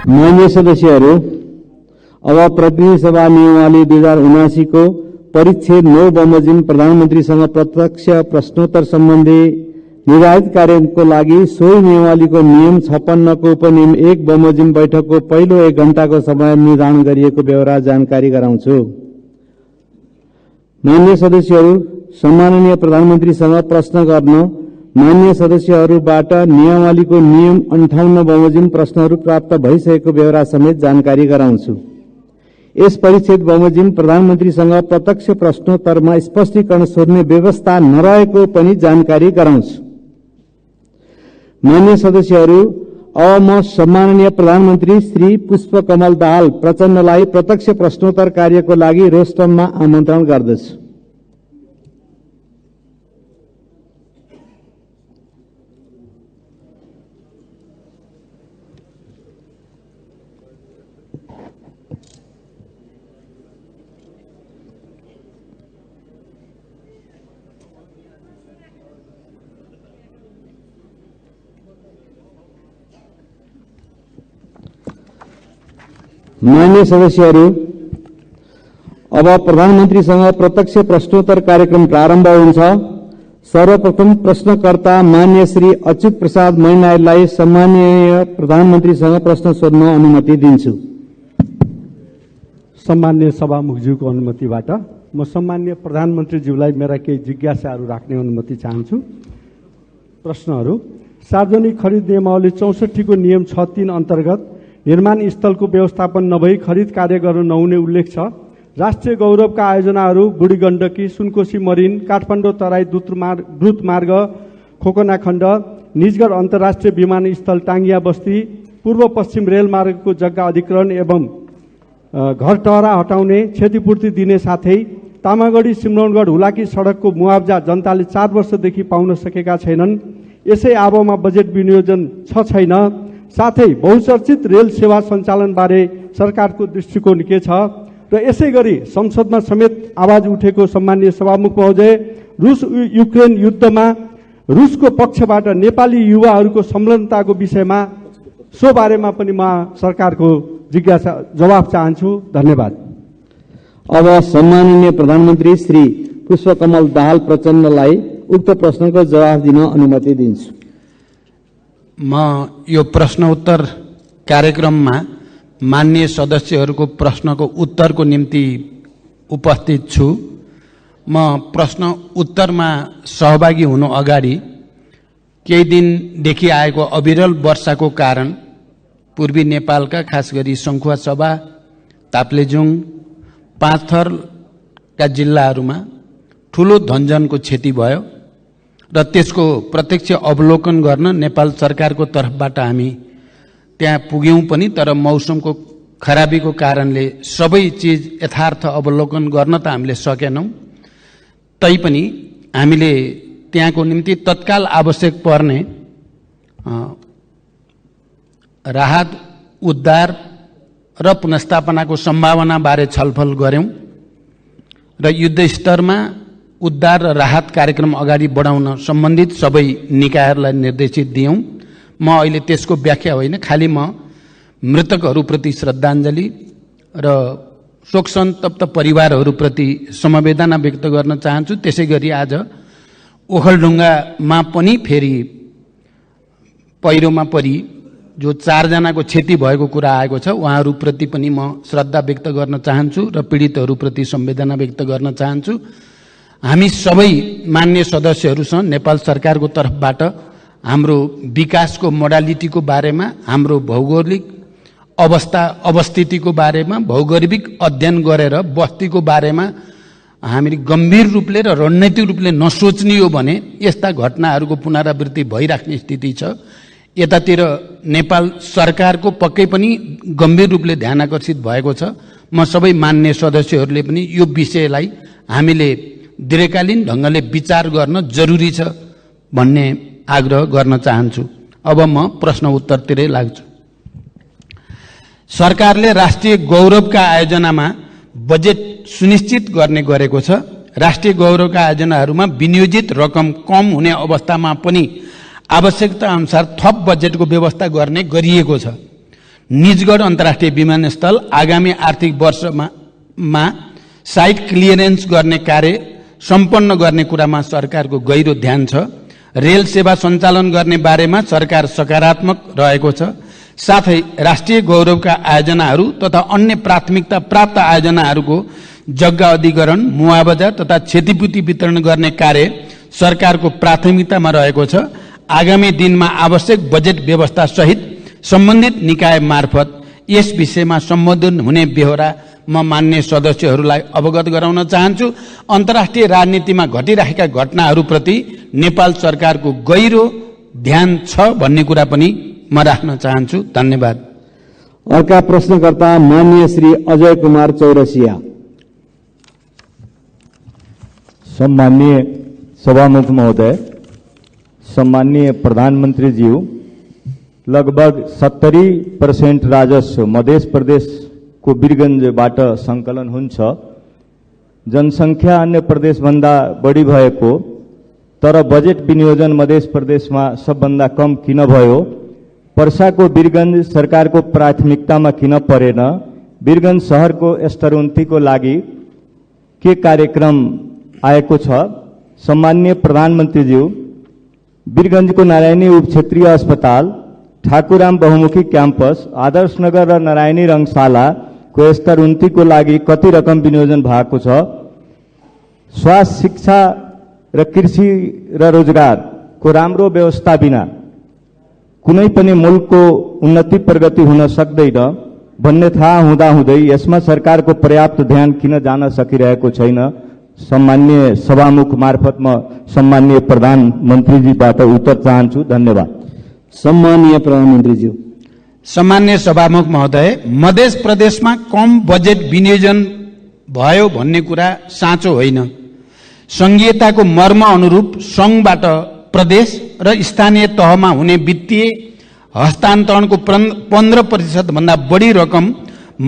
मान्य सदस्यहरू, अब प्रतिनिधि सभा नियमावली 2079 को परिच्छेद 9 बमोजिम प्रधानमन्त्रीसँग प्रत्यक्ष प्रश्नोत्तर सम्बन्धी निर्धारित कार्यको लागि सोही नियमावलीको नियम 56 को उपनियम 1 बमोजिम बैठकको पहिलो 1 घण्टाको समय निर्धारण गरिएको बेहोरा जानकारी गराउँछु। मान्य सदस्यहरू, सम्माननीय प्रधानमन्त्रीसँग प्रश्न गर्न मान्य सदस्यहरूबाट नियमावलीको नियम 58 बमोजिम प्रश्नहरू प्राप्त भइसकेको बेहोरा समेत जानकारी गराउँछु। यस परिच्छेद बमोजिम प्रधानमन्त्रीसँग प्रत्यक्ष प्रश्नोत्तरमा स्पष्टीकरण सोध्ने व्यवस्था नरहेको पनि जानकारी गराउँछु। मान्य सदस्यहरू, अब म सम्माननीय प्रधानमन्त्री श्री पुष्पकमल दाहाल प्रचण्डलाई प्रत्यक्ष प्रश्नोत्तर कार्यको लागि रोस्टममा आमन्त्रण गर्दछु। मान्य सदस्यहरू, अब प्रधानमन्त्रीसँग प्रत्यक्ष प्रश्नोत्तर कार्यक्रम प्रारम्भ हुन्छ। सर्वप्रथम प्रश्नकर्ता मान्य श्री अच्युत प्रसाद मैनायलाई सम्माननीय प्रधानमन्त्रीसँग प्रश्न सोध्न अनुमति दिन्छु। सम्मान्य सभामुखज्यूको अनुमतिबाट म सम्मान्य प्रधानमन्त्रीज्यूलाई मेरा केही जिज्ञासाहरू राख्ने अनुमति चाहन्छु। प्रश्नहरू: सार्वजनिक खरिद नियमावली 64 को नियम 6(3) अन्तर्गत निर्माण स्थलको व्यवस्थापन नभई खरिद कार्य गर्न नहुने उल्लेख छ। राष्ट्रिय गौरवका आयोजनाहरू बुढी गण्डकी, सुनकोशी मरिन, काठमाडौँ तराई द्रुत मार्ग, खोकना खण्ड, निजगढ अन्तर्राष्ट्रिय विमानस्थल टाङ्गिया बस्ती, पूर्व पश्चिम रेलमार्गको जग्गा अधिग्रहण एवं घर टहरा हटाउने, क्षतिपूर्ति दिने साथै तामागढी सिमरौनगढ हुलाकी सडकको मुआवजा जनताले 4 वर्षदेखि पाउन सकेका छैनन्। यसै आबोमा बजेट विनियोजन छैन। साथै बहुचर्चित रेल सेवा सञ्चालन बारे सरकारको दृष्टिकोण के छ र यसै गरी संसदमा समेत आवाज उठेको सम्माननीय सभामुख महोदय, रुस युक्रेन युद्धमा रुसको पक्षबाट नेपाली युवाहरूको संलग्नताको विषयमा सो बारेमा पनि म सरकारको जिज्ञासा जवाब चाहन्छु। धन्यवाद। अब सम्माननीय प्रधानमन्त्री श्री पुष्पकमल दाहाल प्रचण्डलाई उक्त प्रश्नको जवाब दिन अनुमति दिन्छु। म यो प्रश्नोत्तर कार्यक्रममा मान्य सदस्यहरूको प्रश्नको उत्तरको निम्ति उपस्थित छु। म प्रश्न उत्तरमा सहभागी हुनु अगाडि केही दिनदेखि आएको अविरल वर्षाको कारण पूर्वी नेपालका खास गरी सङ्खुवासभा, ताप्लेजुङ, पाँचथरका जिल्लाहरूमा ठूलो धनजनको क्षति भयो र त्यसको प्रत्यक्ष अवलोकन गर्न नेपाल सरकारको तर्फबाट हामी त्यहाँ पुग्यौं पनि, तर मौसमको खराबीको कारणले सबै चीज यथार्थ अवलोकन गर्न त हामीले सकेनौं। तैपनि हामीले त्यहाँको निम्ति तत्काल आवश्यक पर्ने राहत, उद्धार र पुनर्स्थापनाको सम्भावना बारे छलफल गर्यौं र युद्ध स्तरमा उद्धार र राहत कार्यक्रम अगाडि बढाउन सम्बन्धित सबै निकायहरूलाई निर्देशित दियौं। म अहिले त्यसको व्याख्या होइन, खालि म मृतकहरूप्रति श्रद्धाञ्जली र शोक सन्तप्त परिवारहरूप्रति समवेदना व्यक्त गर्न चाहन्छु। त्यसैगरी आज ओखलढुङ्गामा पनि फेरि पहिरोमा परि जो 4 जनाको क्षति भएको कुरा आएको छ, उहाँहरूप्रति पनि म श्रद्धा व्यक्त गर्न चाहन्छु र पीडितहरूप्रति संवेदना व्यक्त गर्न चाहन्छु। हामी सबै मान्य सदस्यहरूसँग नेपाल सरकारको तर्फबाट हाम्रो विकासको मोडालिटीको बारेमा, हाम्रो भौगोलिक अवस्थितिको बारेमा भौगोलिक अध्ययन गरेर बस्तीको बारेमा हामीले गम्भीर रूपले र रणनीतिक रूपले नसोच्ने हो भने यस्ता घटनाहरूको पुनरावृत्ति भइराख्ने स्थिति छ। यतातिर नेपाल सरकारको पक्कै पनि गम्भीर रूपले ध्यान आकर्षित भएको छ। म सबै मान्य सदस्यहरूले पनि यो विषयलाई हामीले दीर्घकालीन ढङ्गले विचार गर्न जरुरी छ भन्ने आग्रह गर्न चाहन्छु। अब म प्रश्न उत्तरतिरै लाग्छु। सरकारले राष्ट्रिय गौरवका आयोजनामा बजेट सुनिश्चित गर्ने गरेको छ। राष्ट्रिय गौरवका आयोजनाहरूमा विनियोजित रकम कम हुने अवस्थामा पनि आवश्यकता अनुसार थप बजेटको व्यवस्था गर्ने गरिएको छ। निजगढ अन्तर्राष्ट्रिय विमानस्थल आगामी आर्थिक वर्षमा साइट क्लियरेन्स गर्ने कार्य सम्पन्न गर्ने कुरामा सरकारको गहिरो ध्यान छ। रेल सेवा सञ्चालन गर्ने बारेमा सरकार सकारात्मक रहेको छ। साथै राष्ट्रिय गौरवका आयोजनाहरू तथा अन्य प्राथमिकता प्राप्त आयोजनाहरूको जग्गा अधिग्रहण, मुआवजा तथा क्षतिपूर्ति वितरण गर्ने कार्य सरकारको प्राथमिकतामा रहेको छ। आगामी दिनमा आवश्यक बजेट व्यवस्था सहित सम्बन्धित निकाय मार्फत यस विषयमा सम्बोधन हुने बेहोरा म मान्य सदस्यहरूलाई अवगत गराउन चाहन्छु। अन्तर्राष्ट्रिय राजनीतिमा घटिरहेका घटनाहरूप्रति नेपाल सरकारको गहिरो ध्यान छ भन्ने कुरा पनि म राख्न चाहन्छु। धन्यवाद। अर्का प्रश्नकर्ता माननीय श्री अजय कुमार चौरसिया। सम्माननीय सभामुख महोदय, सम्माननीय प्रधानमंत्री जी, लगभग 70% राजस्व मध्य प्रदेश को वीरगंजबाट संकलन हुन्छ। जनसंख्या अन्य प्रदेश भन्दा बढी भएको तर बजेट विनियोजन मध्य प्रदेशमा सबभन्दा कम किन भयो? पर्साको वीरगंज सरकारको प्राथमिकतामा किन परेन? वीरगंज शहरको स्तरोन्नतिको लागि के कार्यक्रम आएको छ? सम्माननीय प्रधानमन्त्रीज्यू, वीरगंजको नारायणी उपक्षेत्रीय अस्पताल, ठाकुराम बहुमुखी क्याम्पस, आदर्श नगर र नारायणी रंगशालाको स्तरोन्नतिको लागि कति रकम विनियोजन भएको छ? स्वास्थ्य, शिक्षा र कृषि र रोजगारको राम्रो व्यवस्था बिना कुनै पनि मुलुकको उन्नति प्रगति हुन सक्दैन भन्ने थाहा हुँदाहुँदै यसमा सरकारको पर्याप्त ध्यान किन जान सकिरहेको छैन? सम्माननीय सभामुख मार्फत म सम्माननीय प्रधानमन्त्रीजीबाट उत्तर चाहन्छु। धन्यवाद। सम्माननीय प्रधानमन्त्रीज्यू। सम्मान्य सभामुख महोदय, मध्य प्रदेशमा कम बजेट विनियोजन भयो भन्ने कुरा साँचो होइन। संघीयताको मर्म अनुरूप संघबाट प्रदेश र स्थानीय तहमा हुने वित्तीय हस्तान्तरणको 15% भन्दा बढी रकम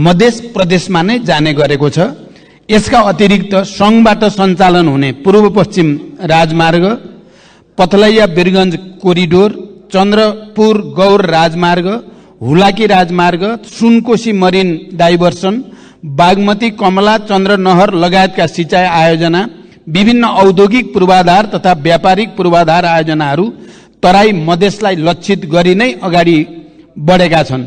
मध्य प्रदेशमा नै जाने गरेको छ। यसका अतिरिक्त संघबाट सञ्चालन हुने पूर्व पश्चिम राजमार्ग, पथलैया वीरगंज कोरिडोर, चन्द्रपुर गौर राजमार्ग, हुलाकी राजमार्ग, सुनकोशी मरिन डाइभर्सन, बागमती कमला चन्द्र नहर लगायतका सिंचाई आयोजना, विभिन्न औद्योगिक पूर्वाधार तथा व्यापारिक पूर्वाधार आयोजनाहरू तराई मधेसलाई लक्षित गरी नै अगाडि बढेका छन्।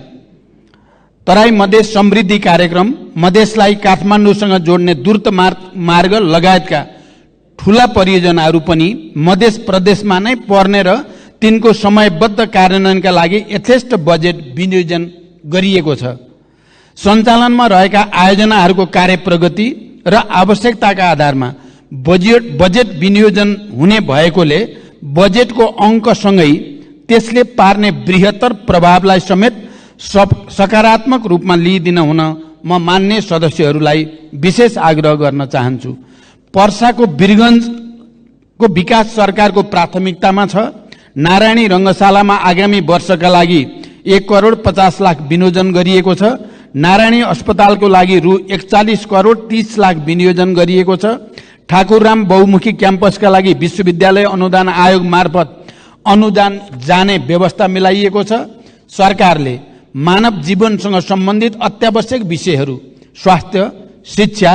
तराई मधेस समृद्धि कार्यक्रम, मधेसलाई काठमाडौँसँग जोड्ने द्रुत मार्ग लगायतका ठूला परियोजनाहरू पनि मध्य प्रदेशमा नै पर्ने र तिनको समयबद्ध कार्यान्वयनका लागि यथेष्ट बजेट विनियोजन गरिएको छ। सञ्चालनमा रहेका आयोजनाहरूको कार्य प्रगति र आवश्यकताका आधारमा बजेट विनियोजन हुने भएकोले बजेटको अङ्कसँगै त्यसले पार्ने बृहत्तर प्रभावलाई समेत सकारात्मक रूपमा लिइदिन हुन म मान्य सदस्यहरूलाई विशेष आग्रह गर्न चाहन्छु। पर्साको वीरगंजको विकास सरकारको प्राथमिकतामा छ। नारायणी रंगशालामा आगामी वर्षका लागि 1,50,00,000 विनियोजन गरिएको छ। नारायणी अस्पतालको लागि रु 41,30,00,000 विनियोजन गरिएको छ। ठाकुरराम बहुमुखी क्याम्पसका लागि विश्वविद्यालय अनुदान आयोग मार्फत अनुदान जाने व्यवस्था मिलाइएको छ। सरकारले मानव जीवनसँग सम्बन्धित अत्यावश्यक विषयहरू स्वास्थ्य, शिक्षा,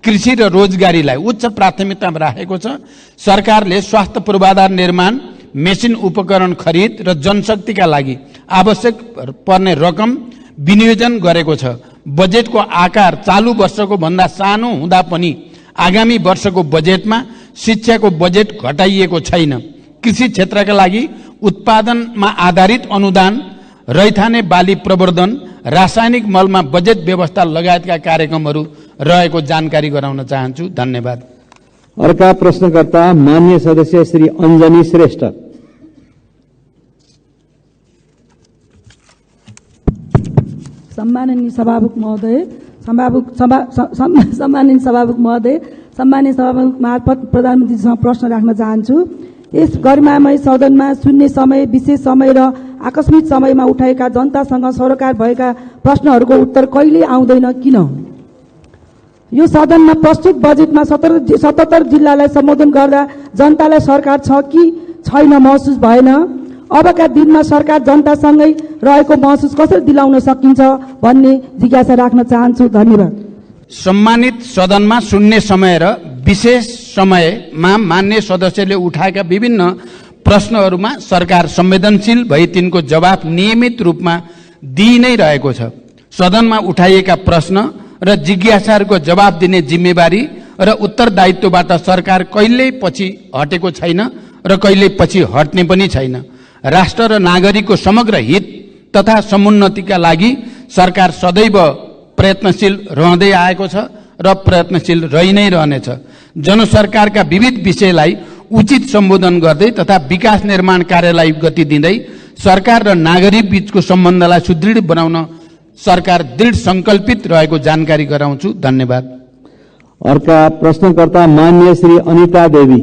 कृषि र रोजगारीलाई उच्च प्राथमिकतामा राखेको छ। सरकारले स्वास्थ्य पूर्वाधार निर्माण, मेसिन उपकरण खरिद र जनशक्तिका लागि आवश्यक पर्ने रकम विनियोजन गरेको छ। बजेटको आकार चालू वर्षको भन्दा सानो हुँदा पनि आगामी वर्षको बजेटमा शिक्षाको बजेट घटाइएको छैन। कृषि क्षेत्रका लागि उत्पादनमा आधारित अनुदान, रैथाने बाली प्रवर्धन, रासायनिक मलमा बजेट व्यवस्था लगायतका कार्यक्रमहरू रहेको जानकारी गराउन चाहन्छु। धन्यवाद। अर्का प्रश्नकर्ता मान्य सदस्य श्री अञ्जनी श्रेष्ठ। सम्माननीय सभामुख महोदय, सम्माननीय सभामुख मार्फत प्रधानमन्त्रीसँग प्रश्न राख्न चाहन्छु। यस गरिमामय सदनमा शून्य समय, विशेष समय र आकस्मिक समयमा उठाएका जनतासँग सरोकार भएका प्रश्नहरूको उत्तर कहिले आउँदैन, किन? यो सदनमा प्रस्तुत बजेटमा 77 जिल्लालाई सम्बोधन गर्दा जनतालाई सरकार छ कि छैन महसुस भएन। अबका दिनमा सरकार जनतासँगै रहेको महसुस कसरी दिलाउन सकिन्छ भन्ने जिज्ञासा राख्न चाहन्छु। धन्यवाद। सम्मानित सदनमा शून्य समय र विशेष समयमा मान्य सदस्यले उठाएका विभिन्न प्रश्नहरूमा सरकार संवेदनशील भई तिनको जवाफ नियमित रूपमा दिइ नै रहेको छ। सदनमा उठाइएका प्रश्न र जिज्ञासाहरूको जवाफ दिने जिम्मेवारी र उत्तरदायित्वबाट सरकार कहिल्यै पछि हटेको छैन र कहिल्यै पछि हट्ने पनि छैन। राष्ट्र र नागरिकको समग्र हित तथा समुन्नतिका लागि सरकार सदैव प्रयत्नशील रहँदै आएको छ र प्रयत्नशील रहि नै रहनेछ। जनसरकारका विविध विषयलाई उचित सम्बोधन गर्दै तथा विकास निर्माण कार्यलाई गति दिँदै सरकार र नागरिक बीचको सम्बन्धलाई सुदृढ बनाउन सरकार दृढ संकल्पित रहेको जानकारी गराउँछु। धन्यवाद। अर्का प्रश्नकर्ता मान्य श्री अनिता देवी।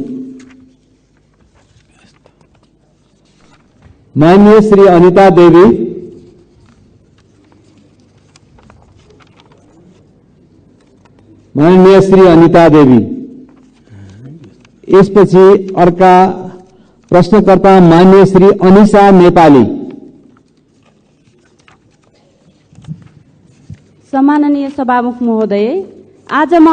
मान्य श्री अनिता देवी। माननीय श्री अनिता देवी। यसपछि अर्का प्रश्नकर्ता मान्य श्री अनिशा नेपाली। सम्माननीय सभामुख महोदय, आज म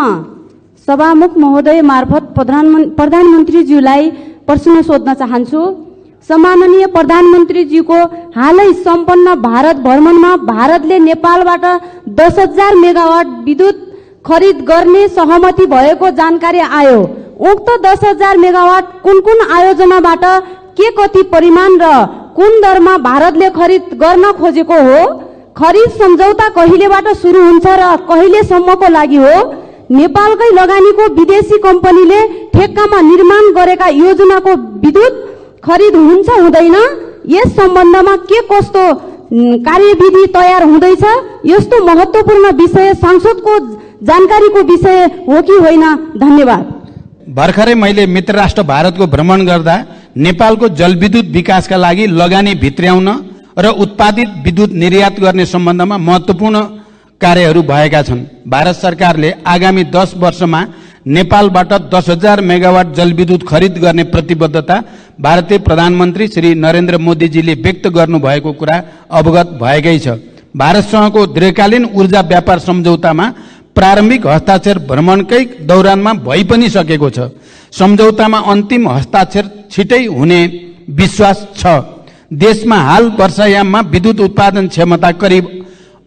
सभामुख महोदय मार्फत प्रधानमन्त्रीज्यूलाई प्रश्न सोध्न चाहन्छु। सम्माननीय प्रधानमन्त्रीज्यूको हालै सम्पन्न भारत भ्रमणमा भारतले नेपालबाट 10,000 मेगावाट विद्युत खरिद गर्ने सहमति भएको जानकारी आयो। उक्त 10,000 मेगावाट कुन कुन आयोजनाबाट के कति परिमाण र कुन दरमा भारतले खरिद गर्न खोजेको हो? खरिद सम्झौता कहिलेबाट सुरु हुन्छ र कहिलेसम्मको लागि हो? नेपालकै लगानीको विदेशी कम्पनीले ठेक्कामा निर्माण गरेका योजनाको विद्युत खरिद हुन्छ हुँदैन? यस सम्बन्धमा के कस्तो कार्यविधि तयार हुँदैछ? यस्तो महत्त्वपूर्ण विषय संसदको जानकारीको विषय हो कि होइन? धन्यवाद। भर्खरै मैले मित्र राष्ट्र भारतको भ्रमण गर्दा नेपालको जलविद्युत विकासका लागि लगानी भित्र्याउन र उत्पादित विद्युत निर्यात गर्ने सम्बन्धमा महत्त्वपूर्ण कार्यहरू भएका छन्। भारत सरकारले आगामी 10 वर्षमा नेपालबाट 10,000 मेगावाट जलविद्युत खरिद गर्ने प्रतिबद्धता भारतीय प्रधानमन्त्री श्री नरेन्द्र मोदीजीले व्यक्त गर्नुभएको कुरा अवगत भएकै छ। भारतसँगको दीर्घकालीन ऊर्जा व्यापार सम्झौतामा प्रारम्भिक हस्ताक्षर भ्रमणकै दौरानमा भइ पनि सकेको छ। सम्झौतामा अन्तिम हस्ताक्षर छिटै हुने विश्वास छ। देशमा हाल वर्षायाममा विद्युत उत्पादन क्षमता करिब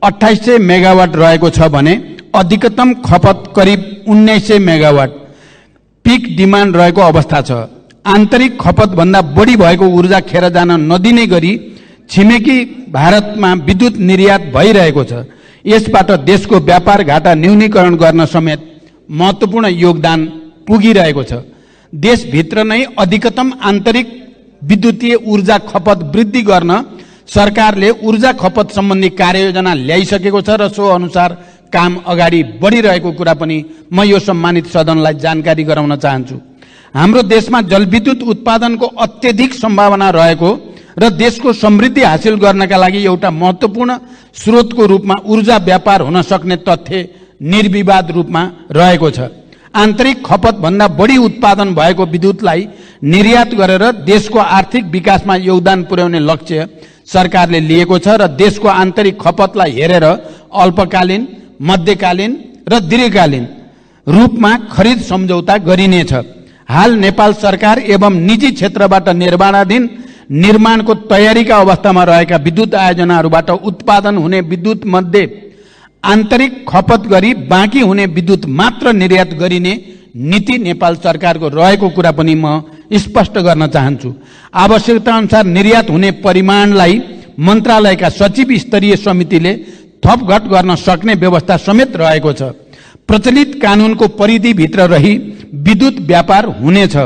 2800 मेगावाट रहेको छ भने अधिकतम खपत करिब 1900 मेगावाट पिक डिमान्ड रहेको अवस्था छ। आन्तरिक खपत भन्दा बढी भएको ऊर्जा खेर जान नदिने गरी छिमेकी भारतमा विद्युत निर्यात भइरहेको छ। यसबाट देशको व्यापार घाटा न्यूनीकरण गर्न समेत महत्त्वपूर्ण योगदान पुगिरहेको छ। देशभित्र नै अधिकतम आन्तरिक विद्युतीय ऊर्जा खपत वृद्धि गर्न सरकारले ऊर्जा खपत सम्बन्धी कार्ययोजना ल्याइसकेको छ र सो अनुसार काम अगाडि बढिरहेको कुरा पनि म यो सम्मानित सदनलाई जानकारी गराउन चाहन्छु। हाम्रो देशमा जलविद्युत उत्पादनको अत्यधिक सम्भावना रहेको र देशको समृद्धि हासिल गर्नका लागि एउटा महत्त्वपूर्ण स्रोतको रूपमा ऊर्जा व्यापार हुन सक्ने तथ्य निर्विवाद रूपमा रहेको छ। आन्तरिक खपत भन्दा बढी उत्पादन भएको विद्युतलाई निर्यात गरेर देशको आर्थिक विकासमा योगदान पुर्याउने लक्ष्य सरकारले लिएको छ र देशको आन्तरिक खपतलाई हेरेर अल्पकालीन, मध्यकालीन र दीर्घकालीन रूपमा खरिद सम्झौता गरिनेछ। हाल नेपाल सरकार एवं निजी क्षेत्रबाट निर्माणाधीन निर्माणको तयारीका अवस्थामा रहेका विद्युत आयोजनाहरूबाट उत्पादन हुने विद्युत मध्ये आन्तरिक खपत गरी बाँकी हुने विद्युत मात्र निर्यात गरिने नीति नेपाल सरकारको रहेको कुरा पनि म स्पष्ट गर्न चाहन्छु। आवश्यकता अनुसार निर्यात हुने परिमाणलाई मन्त्रालयका सचिव स्तरीय समितिले थपघट गर्न सक्ने व्यवस्था समेत रहेको छ। प्रचलित कानूनको परिधिभित्र रही विद्युत व्यापार हुनेछ।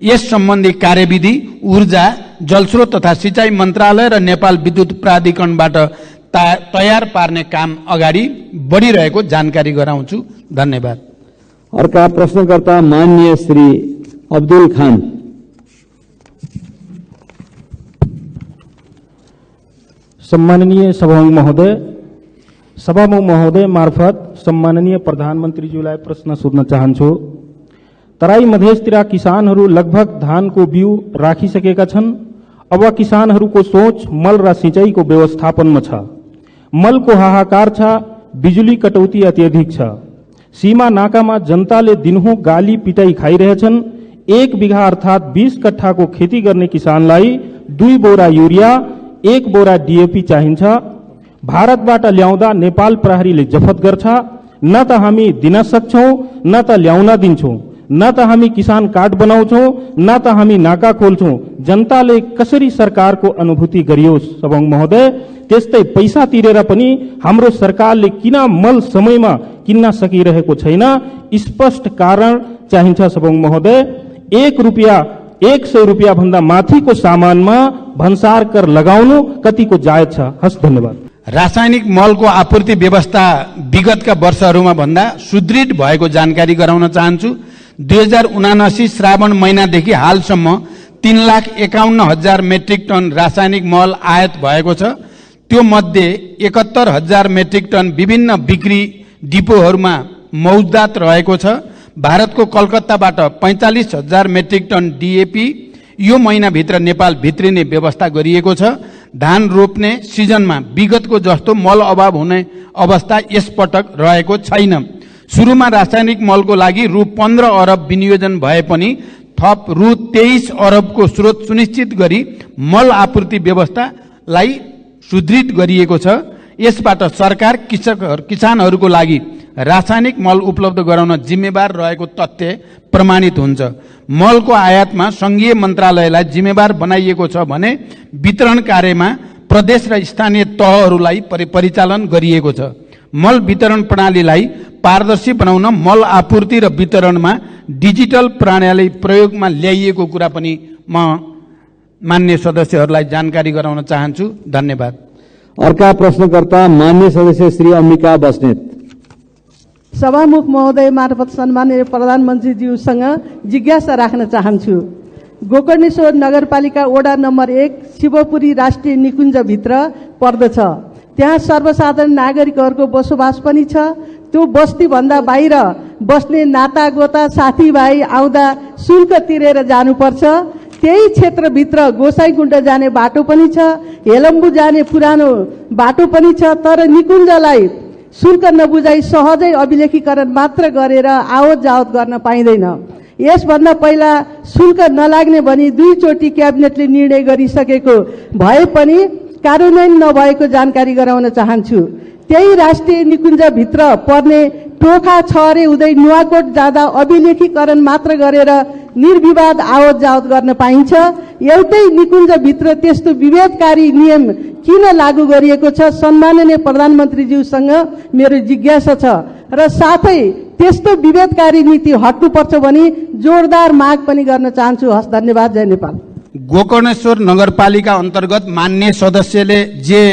यस सम्बन्धी कार्यविधि ऊर्जा, जलस्रोत तथा सिंचाई मन्त्रालय र नेपाल विद्युत प्राधिकरणबाट तयार पार्ने काम अगाडि बढिरहेको जानकारी गराउँछु। धन्यवाद। अर्का प्रश्नकर्ता माननीय श्री अब्दुल खान। सम्माननीय सभामुख महोदय मार्फत सम्माननीय प्रधानमन्त्रीज्यूलाई प्रश्न सोध्न चाहन्छु। तराई मधेसतिर किसानहरू लगभग धानको बिउ राखिसकेका छन्। अब किसानहरूको सोच मल र सिंचाइको व्यवस्थापनमा छ। मलको हाहाकार छ, बिजुली कटौती अत्यधिक छ। सीमा नाकामा जनताले दिनहुँ गाली पिटाई खाइरहेछन्। 1 बिघा अर्थात 20 कट्ठाको खेती गर्ने किसानलाई 2 बोरा युरिया, 1 बोरा डीएपी चाहिन्छ। भारतबाट ल्याउँदा नेपाल प्रहरीले जफत गर्छ। न त हामी दिन सक्छौं, न त ल्याउन दिन्छौं, न त हामी किसान कार्ड बनाउँछौं, न त हामी नाका खोल्छौं। जनताले कसरी सरकारको अनुभूति गरियोस् सभामुख महोदय। त्यस्तै पैसा तिरेर पनि हाम्रो सरकारले किन मल समयमा किन्न सकिरहेको छैन, स्पष्ट कारण चाहिन्छ सभामुख महोदय। 100 रुपियाँ भन्दा माथिको सामानमा भन्सार कर लगाउनु कतिको जायज छ? हस्, धन्यवाद। रासायनिक मलको आपूर्ति व्यवस्था विगतका वर्षहरूमा भन्दा सुदृढ भएको जानकारी गराउन चाहन्छु। 2079 श्रावण महिनादेखि हालसम्म 3,51,000 मेट्रिक टन रासायनिक मल आयात भएको छ। त्यो मध्ये 71,000 मेट्रिक टन विभिन्न बिक्री डिपोहरूमा मौजदात रहेको छ। भारतको कलकत्ताबाट 45,000 मेट्रिक टन डीएपी यो महिनाभित्र नेपाल भित्रिने व्यवस्था गरिएको छ। धान रोप्ने सिजनमा विगतको जस्तो मल अभाव हुने अवस्था यसपटक रहेको छैन। सुरुमा रासायनिक मलको लागि रु 15 अरब विनियोजन भए पनि थप रु 23 अरबको स्रोत सुनिश्चित गरी मल आपूर्ति व्यवस्थालाई सुदृढ गरिएको छ। यसबाट सरकार किसानहरूको लागि रासायनिक मल उपलब्ध गराउन जिम्मेवार रहेको तथ्य प्रमाणित हुन्छ। मलको आयातमा संघीय मन्त्रालयलाई जिम्मेवार बनाइएको छ भने वितरण कार्यमा प्रदेश र स्थानीय तहहरूलाई परिचालन गरिएको छ। मल वितरण प्रणालीलाई पारदर्शी बनाउन मल आपूर्ति र वितरणमा डिजिटल प्रणाली प्रयोगमा ल्याइएको कुरा पनि म मान्य सदस्यहरूलाई जानकारी गराउन चाहन्छु। धन्यवाद। अर्का प्रश्नकर्ता मान्य सदस्य श्री अम्बिका बस्नेत। सभामुख महोदय मार्फत सम्माननीय प्रधानमन्त्रीज्यूसँग जिज्ञासा राख्न चाहन्छु। गोकर्णेश्वर नगरपालिका वडा नम्बर 1 शिवपुरी राष्ट्रिय निकुञ्जभित्र पर्दछ। त्यहाँ सर्वसाधारण नागरिकहरूको बसोबास पनि छ। त्यो बस्तीभन्दा बाहिर बस्ने नातागोता साथीभाइ आउँदा शुल्क तिरेर जानुपर्छ। त्यही क्षेत्रभित्र गोसाईकुण्ड जाने बाटो पनि छ, हेलम्बु जाने पुरानो बाटो पनि छ। तर निकुञ्जलाई शुल्क नबुझाइ सहजै अभिलेखीकरण मात्र गरेर आवत जावत गर्न पाइँदैन। यसभन्दा पहिला शुल्क नलाग्ने भनी 2 चोटि क्याबिनेटले निर्णय गरिसकेको भए पनि कार्यान्वयन नभएको जानकारी गराउन चाहन्छु। त्यही राष्ट्रिय निकुञ्जभित्र पर्ने टोखा छहरे हुँदै नुवाकोट जाँदा अभिलेखीकरण मात्र गरेर निर्विवाद आवत जावत गर्न पाइन्छ। एउटै निकुञ्जभित्र त्यस्तो विभेदकारी नियम किन लागू गरिएको छ? सम्माननीय प्रधानमन्त्रीज्यूसँग मेरो जिज्ञासा छ र साथै त्यस्तो विभेदकारी नीति हट्नुपर्छ भनी जोरदार माग पनि गर्न चाहन्छु। हस्, धन्यवाद। जय नेपाल। गोकर्णेश्वर नगरपालिका अन्तर्गत मान्य सदस्यले जे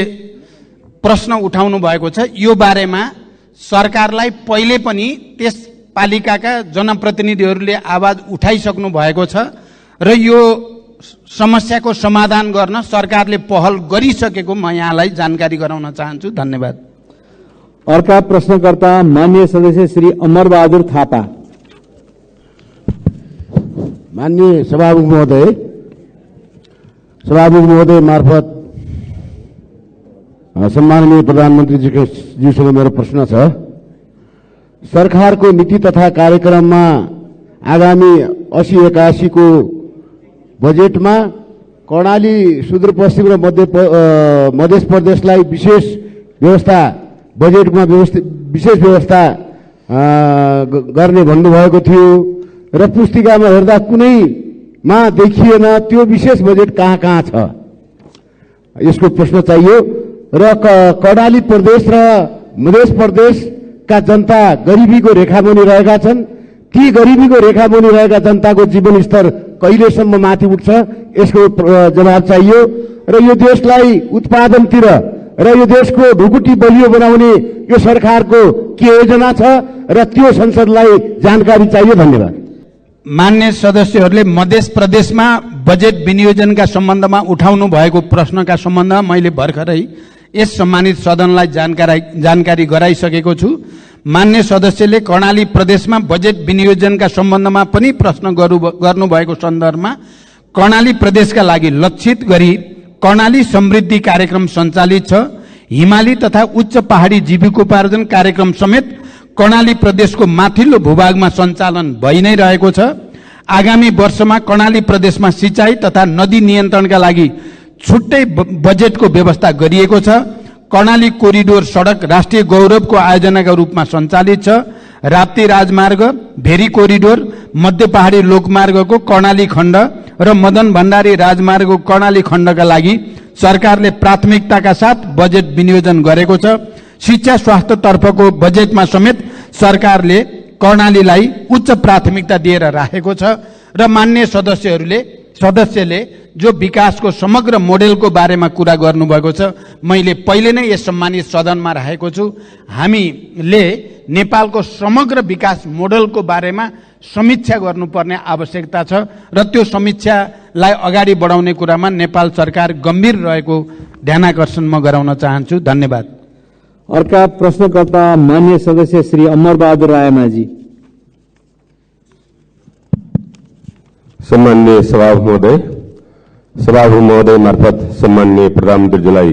प्रश्न उठाउनु भएको छ यो बारेमा सरकारलाई पहिले पनि त्यस पालिकाका जनप्रतिनिधिहरूले आवाज उठाइसक्नु भएको छ र यो समस्याको समाधान गर्न सरकारले पहल गरिसकेको म यहाँलाई जानकारी गराउन चाहन्छु। धन्यवाद। अर्का प्रश्नकर्ता मान्य सदस्य श्री अमरबहादुर थापा। माननीय सभामुख महोदय मार्फत सम्माननीय प्रधानमन्त्रीज्यूसँग मेरो प्रश्न छ। सरकारको नीति तथा कार्यक्रममा आगामी 80-81 को बजेटमा कर्णाली सुदूरपश्चिम र मध्य प्रदेशलाई विशेष व्यवस्था गर्ने भन्नुभएको थियो र पुस्तिकामा हेर्दा कुनैमा देखिएन त्यो विशेष बजेट कहाँ छ? यसको प्रश्न चाहियो। र कर्णाली प्रदेश र मध्य प्रदेशका जनता गरिबीको रेखामुनि रहेका छन्। ती गरिबीको रेखामुनि रहेका जनताको जीवन स्तर कहिलेसम्म माथि उठ्छ यसको जवाब चाहियो। र यो देशलाई उत्पादनतिर र यो देशको ढुकुटी बलियो बनाउने यो सरकारको के योजना छ र त्यो संसदलाई जानकारी चाहियो। धन्यवाद। मान्य सदस्यहरूले मध्य प्रदेशमा बजेट विनियोजनका सम्बन्धमा उठाउनु भएको प्रश्नका सम्बन्धमा मैले भर्खरै यस सम्मानित सदनलाई जानकारी गराइसकेको छु। मान्य सदस्यले कर्णाली प्रदेशमा बजेट विनियोजनका सम्बन्धमा पनि प्रश्न गर्नुभएको सन्दर्भमा कर्णाली प्रदेशका लागि लक्षित गरी कर्णाली समृद्धि कार्यक्रम सञ्चालित छ। हिमाली तथा उच्च पहाडी जीविकोपार्जन कार्यक्रम समेत कर्णाली प्रदेशको माथिल्लो भूभागमा सञ्चालन भइ नै रहेको छ। आगामी वर्षमा कर्णाली प्रदेशमा सिंचाई तथा नदी नियन्त्रणका लागि छुट्टै बजेटको व्यवस्था गरिएको छ। कर्णाली कोरिडोर सडक राष्ट्रिय गौरवको आयोजनाका रूपमा सञ्चालित छ। राप्ती राजमार्ग, भेरी कोरिडोर, मध्य पहाडी लोकमार्गको कर्णाली खण्ड र मदन भण्डारी राजमार्गको कर्णाली खण्डका लागि सरकारले प्राथमिकताका साथ बजेट विनियोजन गरेको छ। शिक्षा स्वास्थ्य तर्फको बजेटमा समेत सरकारले कर्णालीलाई उच्च प्राथमिकता दिएर राखेको छ र मान्य सदस्यले जो विकासको समग्र मोडेलको बारेमा कुरा गर्नुभएको छ, मैले पहिले नै यस सम्मानित सदनमा राखेको छु। हामीले नेपालको समग्र विकास मोडेलको बारेमा समीक्षा गर्नुपर्ने आवश्यकता छ र त्यो समीक्षालाई अगाडि बढाउने कुरामा नेपाल सरकार गम्भीर रहेको ध्यानाकर्षण म गराउन चाहन्छु। धन्यवाद। अर्का प्रश्नकर्ता मान्य सदस्य श्री अमरबहादुर रायमाझी। सम्माननीय सभापति महोदय मार्फत सम्माननीय प्रधानमन्त्रीज्यूलाई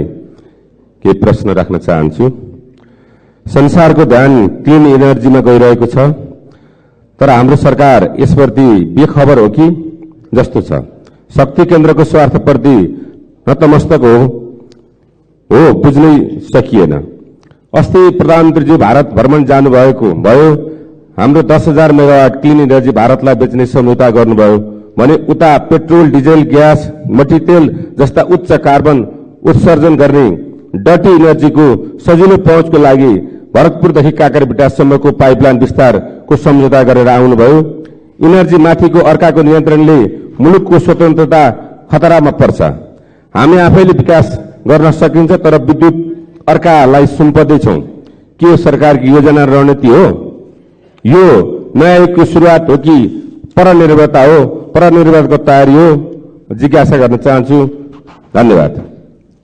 केही प्रश्न राख्न चाहन्छु। संसारको ध्यान क्लिन इनर्जीमा गइरहेको छ, तर हाम्रो सरकार यसप्रति बेखबर हो कि जस्तो छ। शक्ति केन्द्रको स्वार्थप्रति नतमस्तक हो बुझ्नै सकिएन। अस्ति प्रधानमन्त्रीज्यू भारत भ्रमण जानुभएको भयो, हाम्रो 10,000 मेगावाट क्लिन इनर्जी भारतलाई बेच्ने सम्झौता गर्नुभयो भने उता पेट्रोल, डिजेल, ग्यास, मट्टीतेल जस्ता उच्च कार्बन उत्सर्जन गर्ने डटी इनर्जीको सजिलो पहुँचको लागि भरतपुरदेखि काँकरभिटासम्मको पाइपलाइन विस्तारको सम्झौता गरेर आउनुभयो। इनर्जी माथिको अर्काको नियन्त्रणले मुलुकको स्वतन्त्रता खतरामा पर्छ। हामी आफैले विकास गर्न सकिन्छ, तर विद्युत अर्कालाई सुम्पदैछौँ। के यो सरकारको योजना रणनीति हो? यो नयाँ युगको सुरुवात हो कि परनिर्भरता हो? परनिर्भरताको तयारी हो? जिज्ञासा गर्न चाहन्छु। धन्यवाद।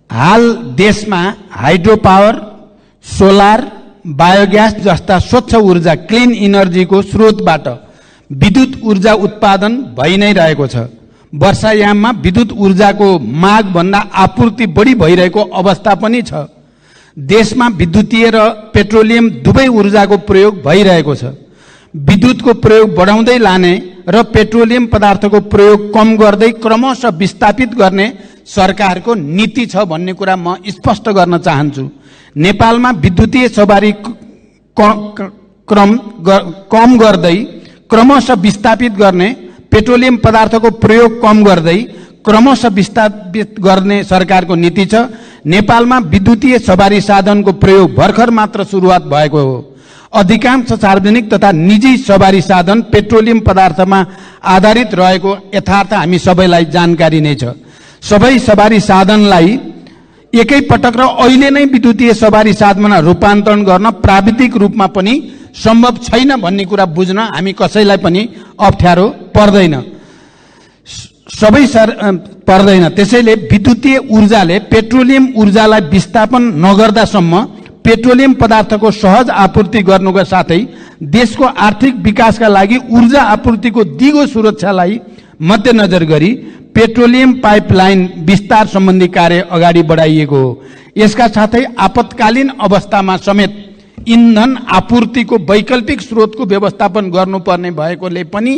हाल देशमा हाइड्रो पावर, सोलर, बायोग्यास जस्ता स्वच्छ ऊर्जा क्लिन इनर्जीको स्रोतबाट विद्युत ऊर्जा उत्पादन भइ नै रहेको छ। वर्षायाममा विद्युत ऊर्जाको माग भन्दा आपूर्ति बढी भइरहेको अवस्था पनि छ। देशमा विद्युतीय र पेट्रोलियम दुवै ऊर्जाको प्रयोग भइरहेको छ। विद्युतको प्रयोग बढाउँदै लाने र पेट्रोलियम पदार्थको प्रयोग कम गर्दै क्रमशः विस्थापित गर्ने सरकारको नीति छ भन्ने कुरा म स्पष्ट गर्न चाहन्छु। नेपालमा विद्युतीय सवारी कम गर्दै क्रमशः विस्थापित गर्ने, पेट्रोलियम पदार्थको प्रयोग कम गर्दै क्रमशः विस्थापित गर्ने सरकारको नीति छ। नेपालमा विद्युतीय सवारी साधनको प्रयोग भर्खर मात्र सुरुवात भएको हो। अधिकांश सार्वजनिक तथा निजी सवारी साधन पेट्रोलियम पदार्थमा आधारित रहेको यथार्थ हामी सबैलाई जानकारी नै छ। सबै सवारी साधनलाई एकै पटक र अहिले नै विद्युतीय सवारी साधनमा रूपान्तरण गर्न प्राविधिक रूपमा पनि सम्भव छैन भन्ने कुरा बुझ्न हामी कसैलाई पनि अप्ठ्यारो पर्दैन। त्यसैले विद्युतीय ऊर्जाले पेट्रोलियम ऊर्जालाई विस्थापन नगर्दासम्म पेट्रोलियम पदार्थको सहज आपूर्ति गर्नुका साथै देशको आर्थिक विकासका लागि ऊर्जा आपूर्तिको दिगो सुरक्षालाई मध्यनजर गरी पेट्रोलियम पाइपलाइन विस्तार सम्बन्धी कार्य अगाडि बढाइएको हो। यसका साथै आपतकालीन अवस्थामा समेत इन्धन आपूर्तिको वैकल्पिक स्रोतको व्यवस्थापन गर्नुपर्ने भएकोले पनि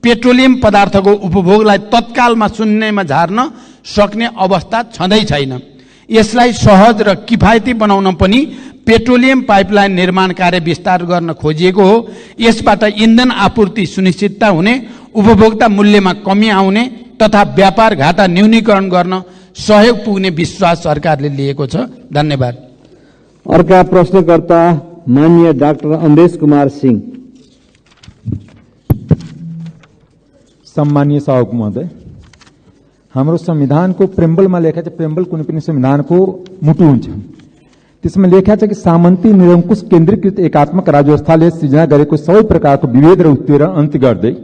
पेट्रोलियम पदार्थको उपभोगलाई तत्कालमा शून्यमा झार्न सक्ने अवस्था छँदै छैन। यसलाई सहज र किफायती बनाउन पनि पेट्रोलियम पाइपलाइन निर्माण कार्य विस्तार गर्न खोजिएको हो। यसबाट इन्धन आपूर्ति सुनिश्चितता हुने, उपभोक्ता मूल्यमा कमी आउने तथा व्यापार घाटा न्यूनीकरण गर्न सहयोग पुग्ने विश्वास सरकारले लिएको छ। धन्यवाद। अर्का प्रश्नकर्ता माननीय डाक्टर अमरेश कुमार सिंह। सम्मानीय सभामुख महोदय, हाम्रो संविधानको प्रेम्बलमा लेखेको छ, प्रेम्बल कुनै पनि संविधानको मुटु हुन्छ। त्यसमा लेखेको छ कि सामन्ती निरङ्कुश केन्द्रीकृत एकात्मक राज्यव्यवस्थाले सृजना गरेको सबै प्रकारको विभेद र उत्पीडन अन्त्य गर्दै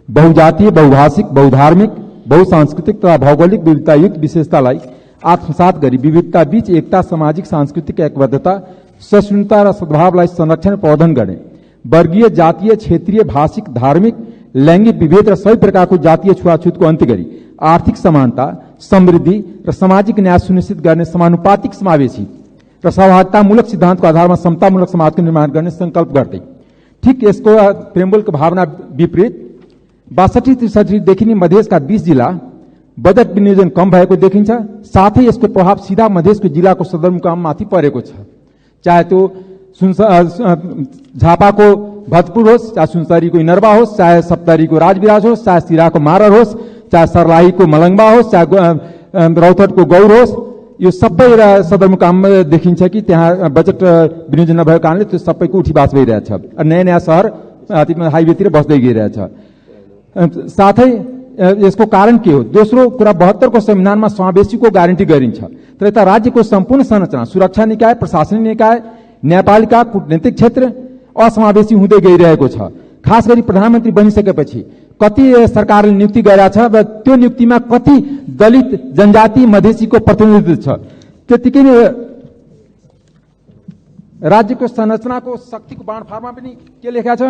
बहुजातीय, बहुभाषिक, बहुधार्मिक, बहुसांस्कृतिक तथा भौगोलिक विविधतायुक्त विशेषतालाई आत्मसात गरी विविधता बीच एकता, सामाजिक सांस्कृतिक एकबद्धता, सहिष्णुता र सद्भावलाई संरक्षण प्रवर्धन गर्ने, वर्गीय, जातीय, क्षेत्रीय, भाषिक, धार्मिक, लैंगिक विभेद र सबै प्रकारको जातीय छुवाछुतको अन्त्य गरी आर्थिक समानता, समृद्धि र सामाजिक न्याय सुनिश्चित गर्ने समानुपातिक, समावेशी र सहभागितामूलक सिद्धान्तको आधारमा समतामूलक समाजको निर्माण गर्ने संकल्प गर्दै, ठिक यसको प्रेम्बुलको भावना विपरीत 62-63 देखि नै मधेसका 20 जिल्ला बजेट विनियोजन कम भएको देखिन्छ। साथै यसको प्रभाव सीधा मधेसको जिल्लाको सदरमुकाममाथि परेको छ। चाहे त्यो झापाको भतपुर होस्, चाहे सुनसरीको इनरवा होस्, चाहे सप्तरीको राजविराज होस्, चाहे सिराको मारर होस्, चाहे सर्लाहीको मलङ्गवा होस्, चाहे रौतहटको गौर होस्, यो सबै सदरमुकाममा देखिन्छ कि त्यहाँ बजेट विनियोजन नभएको कारणले त्यो सबैको उठीबास भइरहेछ। नयाँ नयाँ सहर हाइवेतिर बस्दै गइरहेछ। साथै यसको कारण के हो? दोस्रो कुरा, 72 को संविधानमा समावेशीको ग्यारेन्टी गरिन्छ, तर यता राज्यको सम्पूर्ण संरचना, सुरक्षा निकाय, प्रशासनिक निकाय, न्यायपालिका, कूटनीतिक क्षेत्र असमावेशी हुँदै गइरहेको छ। खास गरी प्रधानमन्त्री बनिसकेपछि कति सरकारले नियुक्ति गरेको छ र त्यो नियुक्तिमा कति दलित, जनजाति, मधेसीको प्रतिनिधित्व छ। त्यतिकै नै राज्यको संरचनाको शक्तिको बाँडफाँडमा पनि के लेखेको छ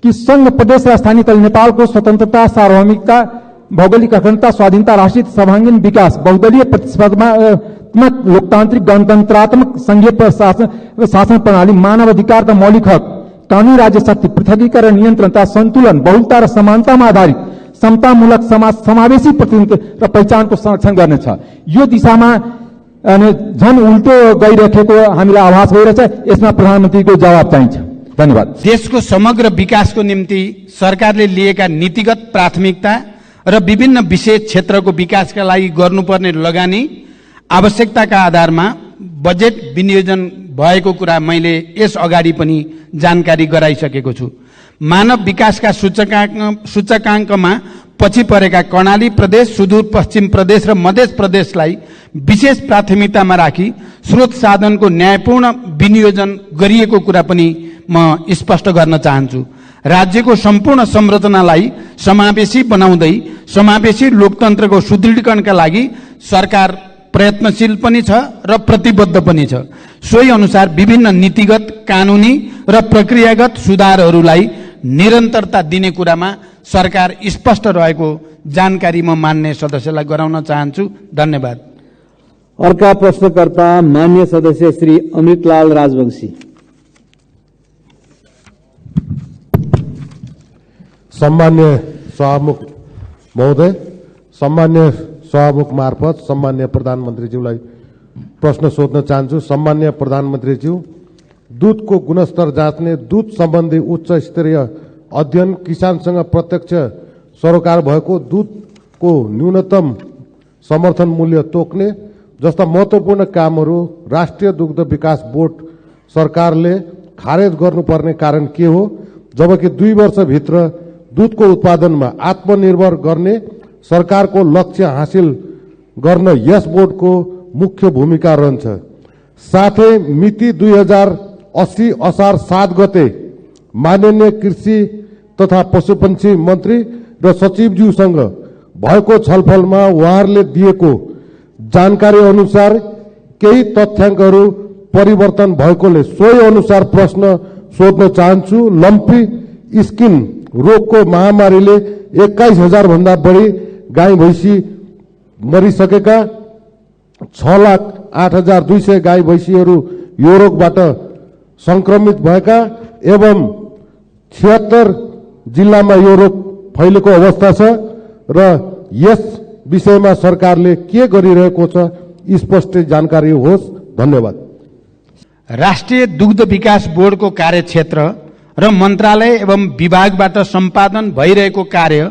कि संघ, प्रदेश र स्थानीय तल नेपालको स्वतन्त्रता, सार्वभौमिकता, भौगोलिक अखण्डता, स्वाधीनता, राष्ट्रिय सर्वाङ्गीण विकास, बहुदलीय प्रतिस्पर्धात्मक, लोकतान्त्रिक, गणतन्त्रात्मक, संघीय शासन प्रणाली, मानव अधिकार र मौलिक हक, कानूनी राज्य शक्ति, पृथकीकरण, नियन्त्रणता, सन्तुलन, बहुलता र समानतामा आधारित समतामूलक समाज, समावेशी प्रतिनिधित्व र पहिचानको संरक्षण गर्नेछ। यो दिशामा झन उल्टो गइरहेको हामीलाई आभास भइरहेछ। यसमा प्रधानमन्त्रीको जवाब चाहिन्छ। धन्यवाद। देशको समग्र विकासको निम्ति सरकारले लिएका नीतिगत प्राथमिकता र विभिन्न विशेष क्षेत्रको विकासका लागि गर्नुपर्ने लगानी, आवश्यकताका आधारमा बजेट विनियोजन भएको कुरा मैले यस अगाडि पनि जानकारी गराइसकेको छु। मानव विकासका सूचकाङ्कमा पछि परेका कर्णाली प्रदेश, सुदूरपश्चिम प्रदेश र मध्य प्रदेशलाई विशेष प्राथमिकतामा राखी स्रोत साधनको न्यायपूर्ण विनियोजन गरिएको कुरा पनि म स्पष्ट गर्न चाहन्छु। राज्यको सम्पूर्ण संरचनालाई समावेशी बनाउँदै समावेशी लोकतन्त्रको सुदृढीकरणका लागि सरकार प्रयत्नशील पनि छ र प्रतिबद्ध पनि छ। सोही अनुसार विभिन्न नीतिगत, कानूनी र प्रक्रियागत सुधारहरूलाई निरन्तरता दिने कुरामा सरकार स्पष्ट रहेको जानकारी म मान्य सदस्यलाई गराउन चाहन्छु। धन्यवाद। अर्का प्रश्नकर्ता मान्य सदस्य श्री अमृतलाल राजवंशी। सम्मान्य सभामुख महोदय, सम्मान्य सभामुख मार्फत सम्मान्य प्रधानमन्त्रीज्यूलाई प्रश्न सोध्न चाहन्छु। सम्मान्य प्रधानमन्त्रीज्यू, दूधको गुणस्तर जाँच्ने, दूध सम्बन्धी उच्च स्तरीय अध्ययन, किसानसँग प्रत्यक्ष सरोकार भएको दूधको न्यूनतम समर्थन मूल्य तोक्ने जस्ता महत्त्वपूर्ण कामहरू राष्ट्रिय दुग्ध विकास बोर्ड सरकारले खारेज गर्नुपर्ने कारण के हो, जबकि 2 वर्षभित्र दूधको उत्पादनमा आत्मनिर्भर गर्ने सरकारको लक्ष्य हासिल गर्न यस बोर्डको मुख्य भूमिका रहन्छ। साथै मिति 2080 असार 7 गते माननीय कृषि तथा पशुपन्छी मन्त्री र सचिवज्यूसँग भएको छलफलमा उहाँहरूले दिएको जानकारी अनुसार केही तथ्याङ्कहरू परिवर्तन भएकोले सोही अनुसार प्रश्न सोध्न चाहन्छु। लम्पी स्किन रोगको महामारीले 21,000 भन्दा बढी गाई भैँसी मरिसकेका, 6,08,200 गाई भैँसीहरू यो रोगबाट संक्रमित भएका एवं 76 जिल्लामा यो रोग फैलेको अवस्था छ र यस विषयमा सरकारले के गरिरहेको छ स्पष्ट जानकारी होस्। धन्यवाद। राष्ट्रिय दुग्ध विकास बोर्डको कार्यक्षेत्र र मन्त्रालय एवं विभागबाट सम्पादन भइरहेको कार्य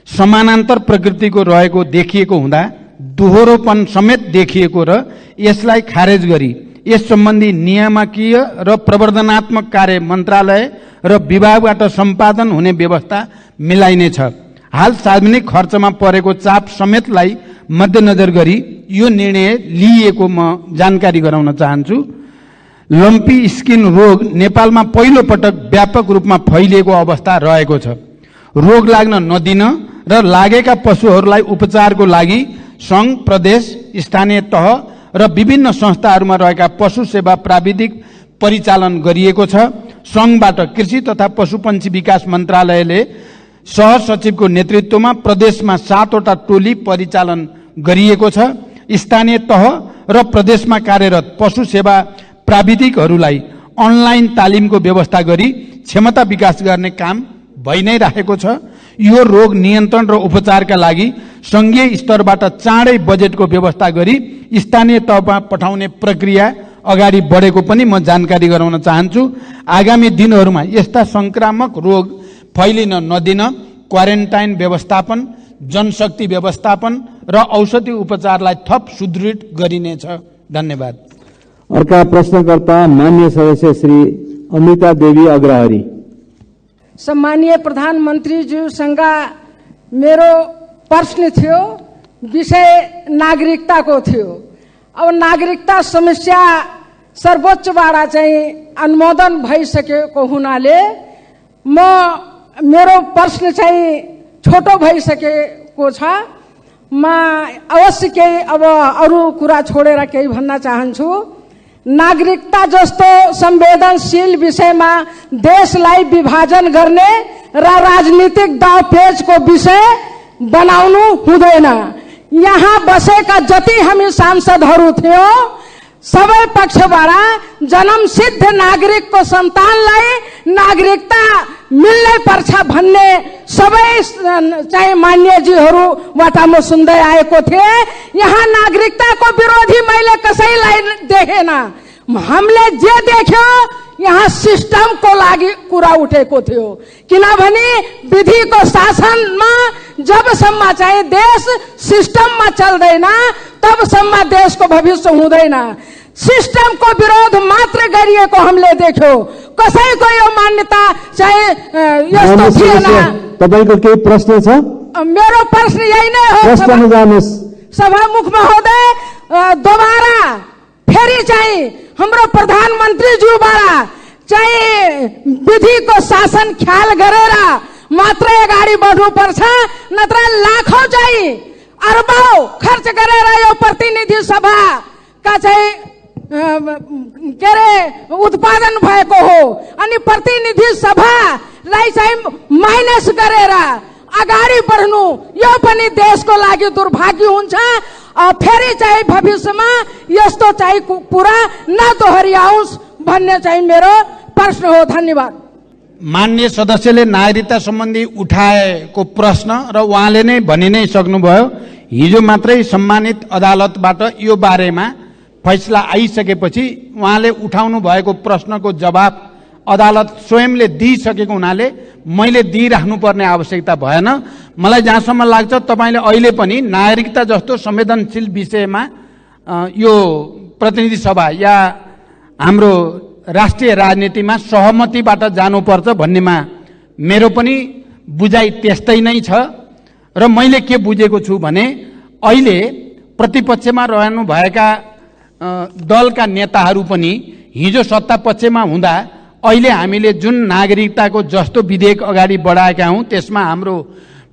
समानान्तर प्रकृतिको रहेको देखिएको हुँदा दोहोरोपन समेत देखिएको र यसलाई खारेज गरी यस सम्बन्धी नियामकीय र प्रवर्धनात्मक कार्य मन्त्रालय र विभागबाट सम्पादन हुने व्यवस्था मिलाइनेछ। हाल सार्वजनिक खर्चमा परेको चाप समेतलाई मध्यनजर गरी यो निर्णय लिइएको म जानकारी गराउन चाहन्छु। लम्पी स्किन रोग नेपालमा पहिलो पटक व्यापक रूपमा फैलिएको अवस्था रहेको छ। रोग लाग्न नदिन र लागेका पशुहरूलाई उपचारको लागि सङ्घ, प्रदेश, स्थानीय तह र विभिन्न संस्थाहरूमा रहेका पशु सेवा प्राविधिक परिचालन गरिएको छ। सङ्घबाट कृषि तथा पशुपन्छी विकास मन्त्रालयले सहसचिवको नेतृत्वमा प्रदेशमा 7वटा टोली परिचालन गरिएको छ। स्थानीय तह र प्रदेशमा कार्यरत पशु सेवा प्राविधिकहरूलाई अनलाइन तालिमको व्यवस्था गरी क्षमता विकास गर्ने काम भइ नै राखेको छ। यो रोग नियन्त्रण र उपचारका लागि संघीय स्तरबाट चाँडै बजेटको व्यवस्था गरी स्थानीय तहमा पठाउने प्रक्रिया अगाडि बढेको पनि म जानकारी गराउन चाहन्छु। आगामी दिनहरूमा यस्ता संक्रामक रोग फैलिन नदिन क्वारेन्टाइन व्यवस्थापन, जनशक्ति व्यवस्थापन र औषधि उपचारलाई थप सुदृढ गरिनेछ। धन्यवाद। अर्का प्रश्नकर्ता मान्य सदस्य श्री अमृता देवी अग्रहरी। सम्मानीय प्रधानमन्त्रीज्यूसँग मेरो प्रश्न थियो, विषय नागरिकताको थियो। अब नागरिकता समस्या सर्वोच्चबाट चाहिँ अनुमोदन भइसकेको हुनाले मेरो प्रश्न चाहिँ छोटो भइसकेको छ। म अवश्य केही अब अरू कुरा छोडेर केही भन्न चाहन्छु। नागरिकता जस्तो संवेदनशील विषयमा देशलाई विभाजन गर्ने र राजनीतिक दावपेचको विषय बनाउनु हुँदैन। यहाँ बसेका जति हामी सांसदहरू थियौं सबै पक्षबाट जन्मसिद्ध नागरिकको सन्तानलाई नागरिकता मिल्नै पर्छ भन्ने सबै चाहिँ मान्यजीहरूबाट म सुन्दै आएको थिएँ। यहाँ नागरिकताको विरोधी मैले कसैलाई देखेन। हामीले जे देख्यो यहाँ सिस्टमको लागि कुरा उठेको थियो। किनभने विधिको शासनमा जबसम्म चाहिँ देश सिस्टममा चल्दैन तबसम्म देशको भविष्य हुँदैन। सिस्टमको विरोध मात्र गरिएको हामीले देख्यो। कसैको यो मान्यता चाहिँ यस्तो थिएन। तपाईको केही प्रश्न छ? मेरो प्रश्न यही नै हो। प्रश्नमा जानुहोस्। सभामुख महोदय, दोबारा फेरि चाहिँ हाम्रो प्रधानमन्त्रीज्यूबाट चाहिँ विधिको शासन ख्याल गरेर मात्र अगाडि बढ्नुपर्छ, नत्र लाखौं चाहिँ अरबौं खर्च गरेर यो प्रतिनिधि सभाका चाहिँ के अरे उत्पादन भएको हो। अनि प्रतिनिधि सभालाई चाहिँ माइनस गरेर अगाडि बढ्नु यो पनि देशको लागि दुर्भाग्य हुन्छ। फेरि चाहिँ भविष्यमा यस्तो चाहिँ कुरा नदोहोर्याओस् भन्ने चाहिँ मेरो प्रश्न हो। धन्यवाद। मान्य सदस्यले नागरिकता सम्बन्धी उठाएको प्रश्न र उहाँले नै भनि नै सक्नुभयो। हिजो मात्रै सम्मानित अदालतबाट यो बारेमा फैसला आइसकेपछि उहाँले उठाउनु भएको प्रश्नको जवाब अदालत स्वयंले दिइसकेको हुनाले मैले दिइराख्नुपर्ने आवश्यकता भएन। मलाई जहाँसम्म लाग्छ तपाईले अहिले पनि नागरिकता जस्तो संवेदनशील विषयमा यो प्रतिनिधि सभा या हाम्रो राष्ट्रिय राजनीतिमा सहमतिबाट जानुपर्छ भन्नेमा मेरो पनि बुझाइ त्यस्तै नै छ। र मैले के बुझेको छु भने अहिले प्रतिपक्षमा रहनुभएका दलका नेताहरू पनि हिजो सत्ता पक्षमा हुँदा अहिले हामीले जुन नागरिकताको जस्तो विधेयक अगाडि बढाएका हौं त्यसमा हाम्रो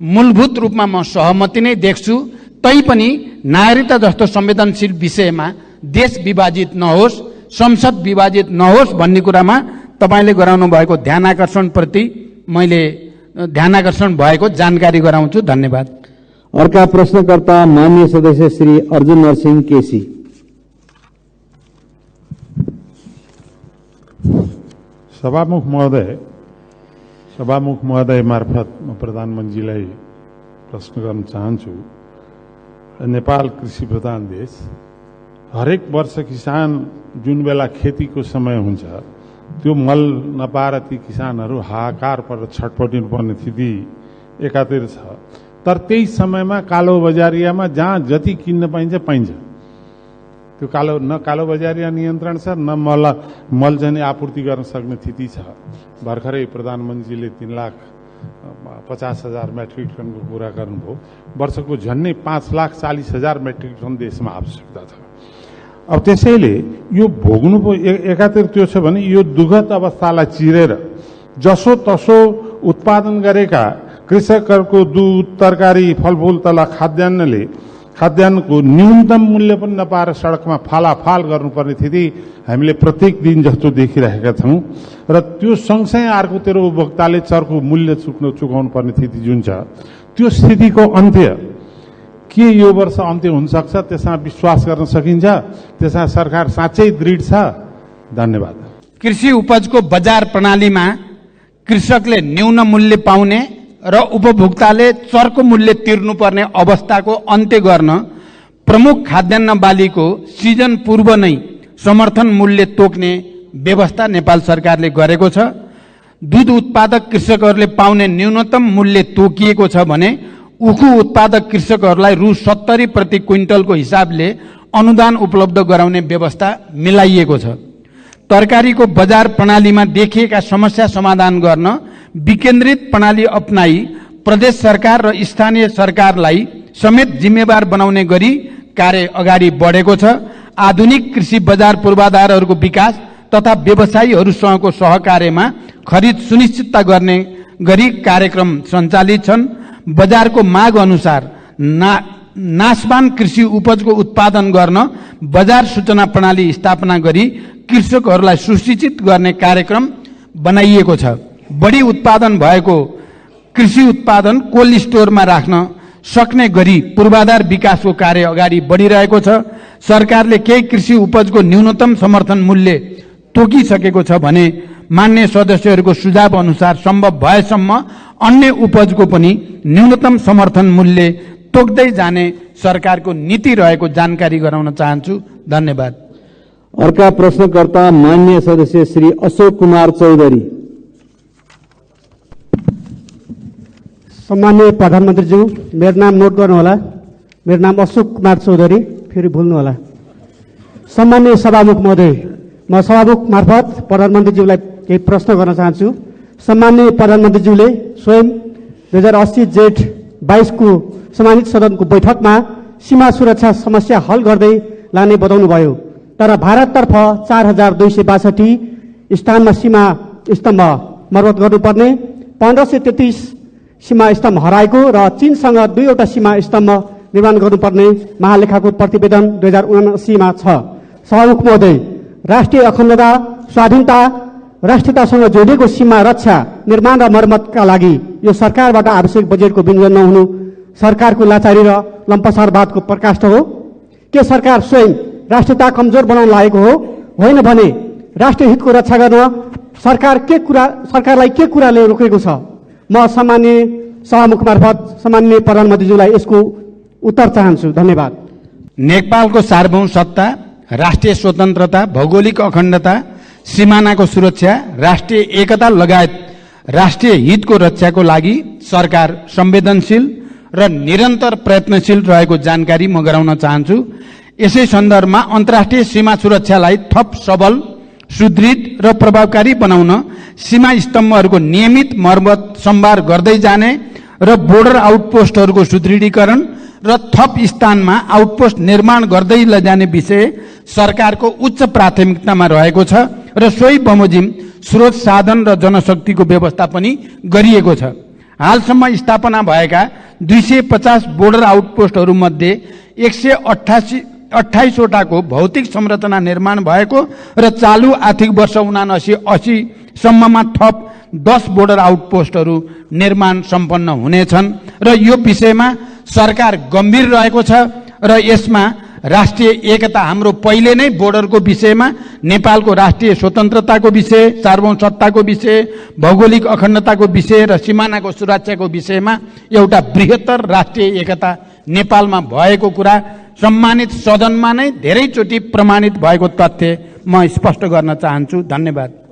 मूलभूत रूपमा म सहमति नै देख्छु। तैपनि नागरिकता जस्तो संवेदनशील विषयमा देश विभाजित नहोस्, संसद विभाजित नहोस् भन्ने कुरामा तपाईले गराउनु भएको ध्यानाकर्षण प्रति मैले ध्यानाकर्षण भएको जानकारी गराउँछु। धन्यवाद। अर्का प्रश्नकर्ता मान्य सदस्य श्री अर्जुन नरसिंह केसी। सभामुख महोदय मार्फत म प्रधानमन्त्रीलाई प्रश्न गर्न चाहन्छु। नेपाल कृषि प्रधान देश, हरेक वर्ष किसान जुन बेला खेतीको समय हुन्छ त्यो मल नपाएर ती किसानहरू हाहाकार पर छटपटिनु पर्ने स्थिति एकातिर छ। तर त्यही समयमा कालो बजारियामा जहाँ जति किन्न पाइन्छ पाइन्छ। त्यो कालो बजारिया नियन्त्रण छ, न मल चाहिँ आपूर्ति गर्न सक्ने स्थिति छ। भर्खरै प्रधानमन्त्रीले 3,50,000 मेट्रिक टनको कुरा गर्नुभयो। वर्षको झन्डै 5,40,000 मेट्रिक टन देशमा आवश्यकता छ। अब त्यसैले यो भोग्नु एकातिर त्यो छ भने यो दुःखद अवस्थालाई चिरेर जसो तसो उत्पादन गरेका कृषकहरूको दूध, तरकारी, फलफूल तथा खाद्यान्नले खाद्यान्नको न्यूनतम मूल्य पनि नपाएर सडकमा फालाफाल गर्नुपर्ने स्थिति हामीले प्रत्येक दिन जस्तो देखिरहेका छौँ र त्यो सँगसँगै अर्कोतिर उपभोक्ताले चर्को मूल्य चुकाउनु पर्ने स्थिति जुन छ त्यो स्थितिको अन्त्य के यो वर्ष अन्त्य हुन सक्छ त्यसमा विश्वास गर्न सकिन्छ त्यसमा सरकार साँच्चै दृढ छ धन्यवाद कृषि उपजको बजार प्रणालीमा कृषकले न्यून मूल्य पाउने र उपभोक्ताले चर्को मूल्य तिर्नुपर्ने अवस्थाको अन्त्य गर्न प्रमुख खाद्यान्न बालीको सिजन पूर्व नै समर्थन मूल्य तोक्ने व्यवस्था नेपाल सरकारले गरेको छ। दूध उत्पादक कृषकहरूले पाउने न्यूनतम मूल्य तोकिएको छ भने उखु उत्पादक कृषकहरूलाई रु 70 प्रति क्विन्टलको हिसाबले अनुदान उपलब्ध गराउने व्यवस्था मिलाइएको छ। तरकारीको बजार प्रणालीमा देखिएका समस्या समाधान गर्न विकेन्द्रित प्रणाली अपनाई प्रदेश सरकार र स्थानीय सरकारलाई समेत जिम्मेवार बनाउने गरी कार्य अगाडि बढेको छ। आधुनिक कृषि बजार पूर्वाधारहरूको विकास तथा व्यवसायीहरूसँगको सहकार्यमा खरिद सुनिश्चितता गर्ने गरी कार्यक्रम सञ्चालित छन्। बजारको माग अनुसार नाशवान कृषि उपजको उत्पादन गर्न बजार सूचना प्रणाली स्थापना गरी कृषकहरूलाई सुसूचित गर्ने कार्यक्रम बनाइएको छ। बढी उत्पादन भएको कृषि उत्पादन कोल्ड स्टोरमा राख्न सक्ने गरी पूर्वाधार विकासको कार्य अगाडि बढिरहेको छ। सरकारले केही कृषि उपजको न्यूनतम समर्थन मूल्य तोकिसकेको छ भने मान्य सदस्यहरूको सुझाव अनुसार सम्भव भएसम्म अन्य उपजको पनि न्यूनतम समर्थन मूल्य तोक्दै जाने सरकारको नीति रहेको जानकारी गराउन चाहन्छु। धन्यवाद। अर्का प्रश्नकर्ता मान्य सदस्य श्री अशोक कुमार चौधरी। सम्माननीय प्रधानमन्त्रीज्यू, मेरो नाम नोट गर्नुहोला। मेरो नाम अशोक कुमार चौधरी, फेरि भुल्नुहोला। सम्माननीय सभामुख महोदय, म सभामुख मार्फत प्रधानमन्त्रीज्यूलाई केही प्रश्न गर्न चाहन्छु। सम्माननीय प्रधानमन्त्रीज्यूले स्वयं 2080 जेठ 22 को सम्मानित सदनको बैठकमा सीमा सुरक्षा समस्या हल गर्दै लाने बताउनुभयो। तर भारततर्फ 4262 स्थानमा सीमा स्तम्भ मर्मत गर्नुपर्ने, 1533 सीमा स्तम्भ हराएको र चीनसँग 2वटा सीमा स्तम्भ निर्माण गर्नुपर्ने महालेखाको प्रतिवेदन 2079 मा छ। सभामुख महोदय, राष्ट्रिय अखण्डता, स्वाधीनता, राष्ट्रियतासँग जोडिएको सीमा रक्षा, निर्माण र मर्मतका लागि यो सरकारबाट आवश्यक बजेटको विनियोजन नहुनु सरकारको लाचारी र लम्पसारवादको प्रकाष्ठ हो। के सरकार स्वयं राष्ट्रियता कमजोर बनाउन लागेको हो? होइन भने राष्ट्रिय हितको रक्षा गर्न सरकारलाई के कुराले रोकेको छ? म सम्माननीय सभामुख मार्फत सम्माननीय प्रधानमन्त्रीज्यूलाई यसको उत्तर चाहन्छु। धन्यवाद। नेपालको सार्वभौम सत्ता, राष्ट्रिय स्वतन्त्रता, भौगोलिक अखण्डता, सीमानाको सुरक्षा, राष्ट्रिय एकता लगायत राष्ट्रिय हितको रक्षाको लागि सरकार संवेदनशील र निरन्तर प्रयत्नशील रहेको जानकारी म गराउन चाहन्छु। यसै सन्दर्भमा अन्तर्राष्ट्रिय सीमा सुरक्षालाई थप सबल, सुदृढ र प्रभावकारी बनाउन सीमा स्तम्भहरूको नियमित मर्मत सम्भार गर्दै जाने र बोर्डर आउटपोस्टहरूको सुदृढीकरण र थप स्थानमा आउटपोस्ट निर्माण गर्दै लैजाने विषय सरकारको उच्च प्राथमिकतामा रहेको छ र सोही बमोजिम स्रोत साधन र जनशक्तिको व्यवस्था पनि गरिएको छ। हालसम्म स्थापना भएका 250 बोर्डर आउटपोस्टहरू मध्ये 128 वटाको भौतिक संरचना निर्माण भएको र चालू आर्थिक वर्ष 79-80 सम्ममा थप 10 बोर्डर आउटपोस्टहरू निर्माण सम्पन्न हुनेछन् र यो विषयमा सरकार गम्भीर रहेको छ र यसमा राष्ट्रिय एकता, हाम्रो पहिले नै बोर्डरको विषयमा, नेपालको राष्ट्रिय स्वतन्त्रताको विषय, सार्वभौम सत्ताको विषय, भौगोलिक अखण्डताको विषय र सिमानाको सुरक्षाको विषयमा एउटा बृहत्तर राष्ट्रिय एकता नेपालमा भएको कुरा सम्मानित सदनमा नै धेरैचोटि प्रमाणित भएको तथ्य म स्पष्ट गर्न चाहन्छु। धन्यवाद।